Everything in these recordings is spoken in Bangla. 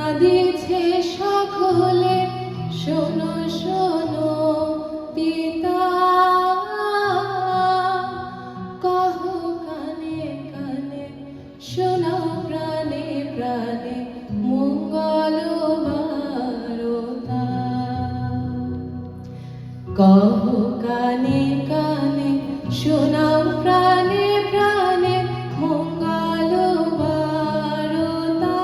কাঁদিছে সকলে, শোনো শোনো পিতা, কহ কানে কানে, শোনাও প্রাণে প্রাণে মঙ্গল বারতা। কহ কানে কানে, শোনাও প্রাণে প্রাণে মঙ্গল বারতা।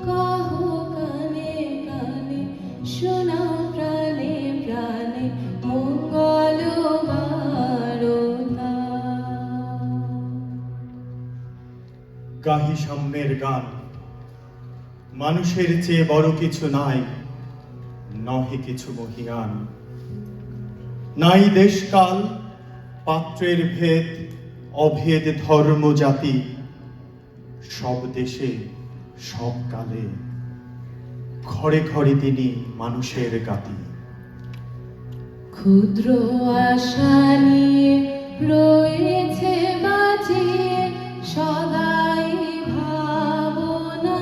কহ কানে কানে, শোনাও প্রাণে প্রাণে মঙ্গল বারতা। গাহি সাম্যের গান, মানুষের চেয়ে বড় কিছু নাই, নহে কিছু মহিয়ান। নাই দেশকাল, পাত্রের ভেদ, অভেদ ধর্ম জাতি, সব দেশে সব কালে ঘরে ঘরে তিনি মানুষের গাতি। ক্ষুদ্র আশা নিয়ে রয়েছে বাঁচিয়ে সদাই ভাবনা,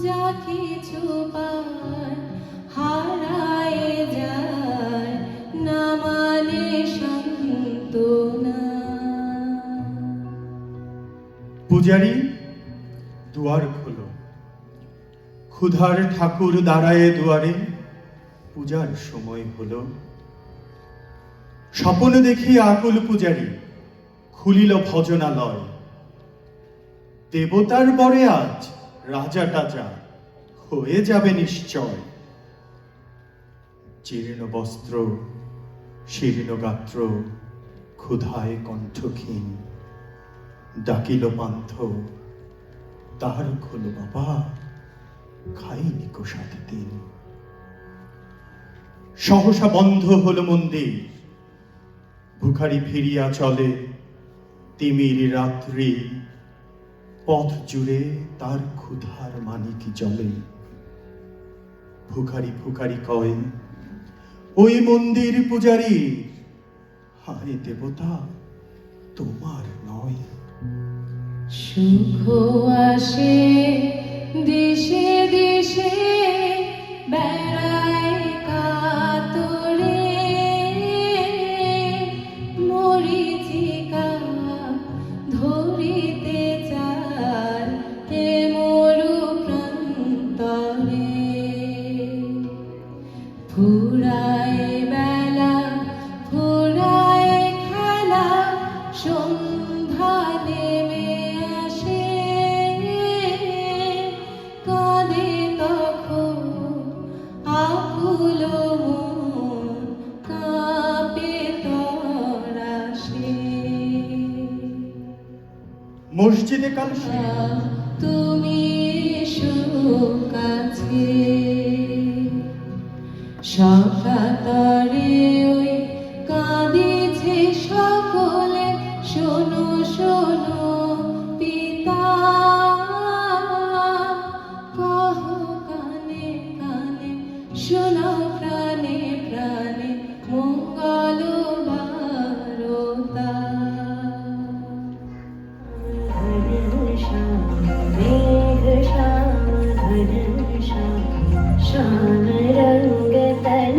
যা কিছু পায় হারায় যায়, না মানে সান্ত্বনা। পূজারী দুয়ার খোলো, ক্ষুধার ঠাকুর দাঁড়ায় দুয়ারে, পূজার সময় হলো। স্বপ্ন দেখি আকুল পূজারী, খুলিল ভজনালয়। দেবতার বরে আজ রাজা টাজা হয়ে যাবে নিশ্চয়। জীর্ণ বস্ত্র, শীর্ণ গাত্র, ক্ষুধায় কণ্ঠক্ষীণ, ডাকিল পান্থ, দ্বার খোলো বাবা, খাইনি কো 7 দিন। সহসা বন্ধ হলো মন্দির, ভিখারি ফিরিয়া চলে, তিমির রাত্রি, পথ জুড়ে তার ক্ষুধার মানিক জলে। ভিখারি ভিখারি কয়, ওই মন্দির পূজারী, হায় দেবতা তোমার নয়। সুখ আসে দেশে দেশে, বেড়ায় কাতরে, মরীচিকা ধরিতে চায় কে মরু প্রান্তরে। ফুরায় বেলা, ফুরায় খেলা, সন্ধ্যা নেমে আসে, কাঁদে তখন আকুল মন, কাঁপে তরাসে। মসজিদে কাল তুমি এসো কাছে, সকাতরে ওই কাঁদিছে সকলে, শোনো শোনো পিতা, কহ কানে কানে, শোনাও প্রাণে প্রাণে মঙ্গল বারতা। शान रंग तन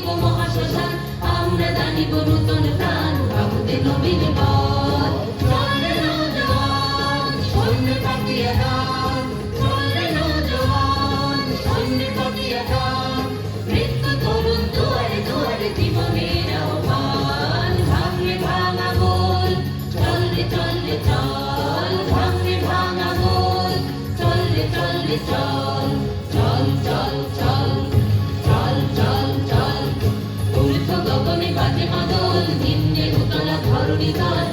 দিব মহাশ্মশান, আমরা জানিব নূতন প্রাণ, ভাবতে নবীন পথ। চল রে নওজোয়ান, সৈন্যে পাকিয়ে গান, চল রে নওজোয়ান, সৈন্যে পাকিয়ে গান। মৃত্যু তরুণ দুয়ারে দুয়ারে জীবনের আহ্বান, ভাঙে ভাঙা গোল, চল রে চল, ভাঙে ভাঙা গোল, চল রে চল, চল চল চল, চল চল চল। ঊর্ধ্ব গগনে বাজে মাদল, নিম্নে উতলা ধরণী তল,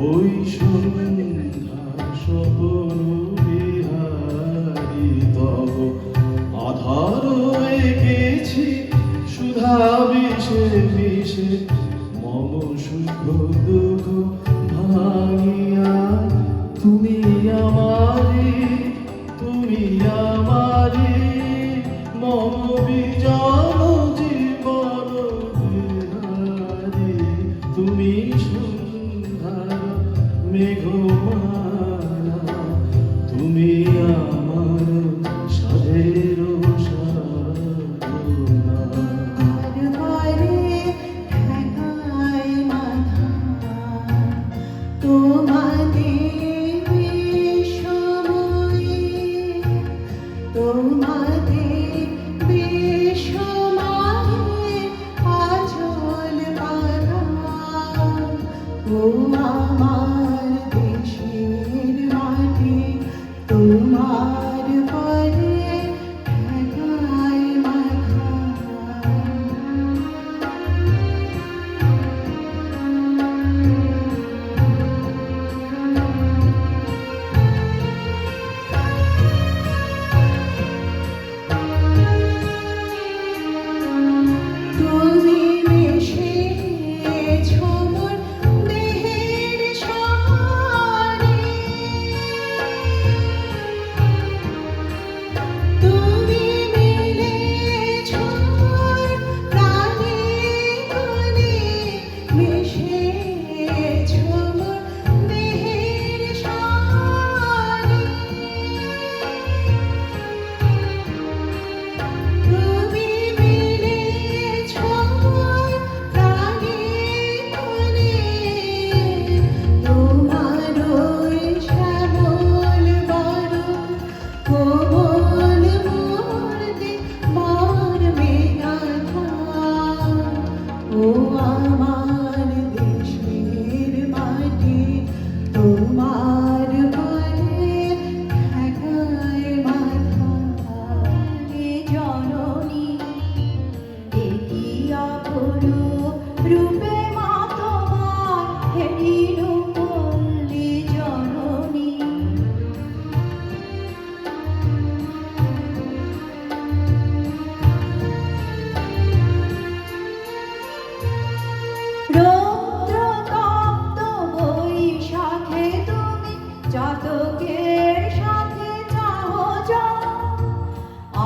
ওই সন্ধ্যা স্বপন বিহারী তব আধার এঁকেছি সুধা বিষে বিষে মম সুখ দুঃখ ভাঙিয়া তুমি আমারে মম বিজন জীবন বিহারী তুমি সন্ধ্যার মেঘমালা তুমি আমার সাধের সাধনা ঘরে ঠেকায় মাথা তোমাদের বিষময়ে তোমাদের বিষময়ে আচল পারা ও আমার দেশের মাটি তোমার পরে ঠেকায় মাথা তুমি মিশেছ মোর দেহের সারে তুমি মিলেছ মোর প্রাণে মনে মিশেছ মোর দেহের সারে তুমি মিলেছ মোর প্রাণে মনে তোমার ওই শ্যামল বরণ কোমল মর্দে মর্মে গাথা ও আমার দেশের মাটি তোমার পরে ঠেকায় মাথা হে জননী একি অপরূপ রূপে মা তোমার হেরিল পল্লী জননী রৌদ্রতপ্ত বৈশাখে তুমি চাতকের সাথে চাহো যাও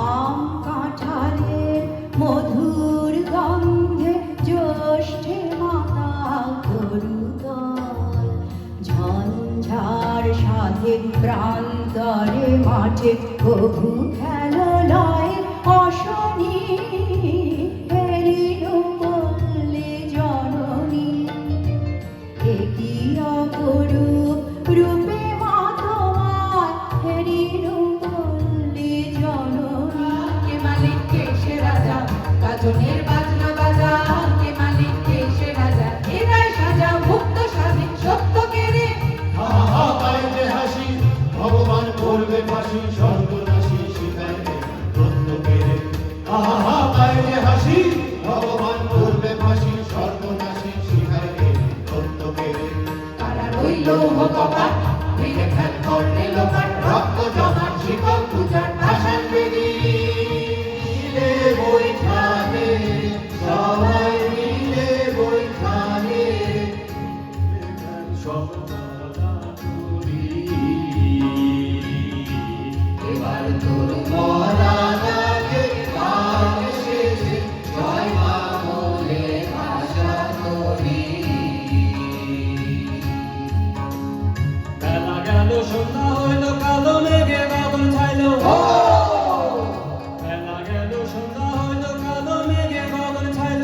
আম কাঁঠালের মধুর গন্ধে জ্যৈষ্ঠে মাতাও তরুদল ঝঞ্ঝার সাথে প্রান্তরে মাঠে প্রভু খেললয় অশনি হেরিল পল্লী জননী একি অপরূপ রূপে মা তোমার হেরিল পল্লী জননী কে মালিক কে সে রাজা গাজনের বাজনা বাজা কে মালিক কে সে রাজা এরাই সাজা মুক্ত স্বাধীন সত্য কেড়ে আহা পাইলে হাসি ভগবান করবে ফাঁসি সর্বনাশী শিখাইলে প্রত্যেকের আহা পাইলে হাসি ভগবান করবে ফাঁসি সর্বনাশী শিখাইলে প্রত্যেকের তারা রইল কপাট ভিড়ে ফেল করলে লোপাট রক্ত জমাট শিকল পূজার ভাষণ বেদি মিলে বৈঠানে সবাই মিলে বৈঠানে সর্বদা করি এবার তোর মরা লাগে গান শেষে জয় মা বলে ভাষা করি বেলা গেল সন্ধ্যা হইল কালো মেঘে বাদল ছাইল বেলা গেল সন্ধ্যা হইল কালো মেঘে বাদল ছাইল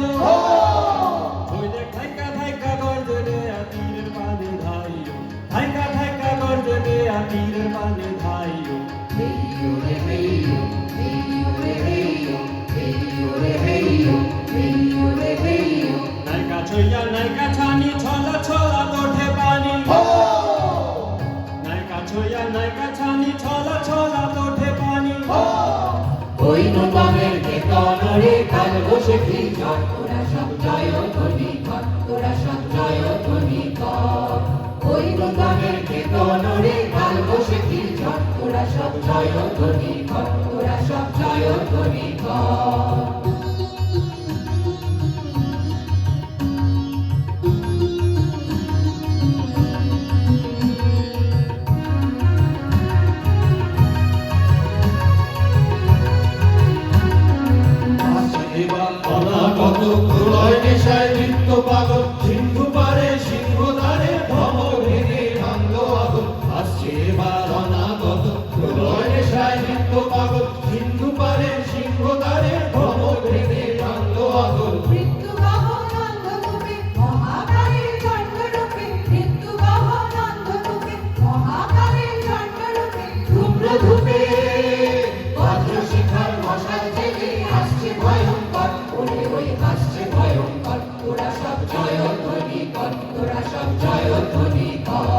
ওই দেখ থাইকা থাইকা গর্জনে তীরের পানে ধাইও থাইকা থাইকা গর্জনে তীরের পানে ধাইও হেইও রে হেইও হেইও রে হেইও হেইও রে হেইও হেইও রে হেইও নাইকা ছইয়া নাইকা ছানি ছলা ছলা তোঠে পানি নাইকা ছইয়া নাইকা ছানি ছলা ছলা তোঠে পানি ওই নবাবের কেতন রে কাল বসে কি ঝড় তোরা সব জয় ধ্বনি কর তোরা সব জয় ধ্বনি কর ওই ধ্বনি কর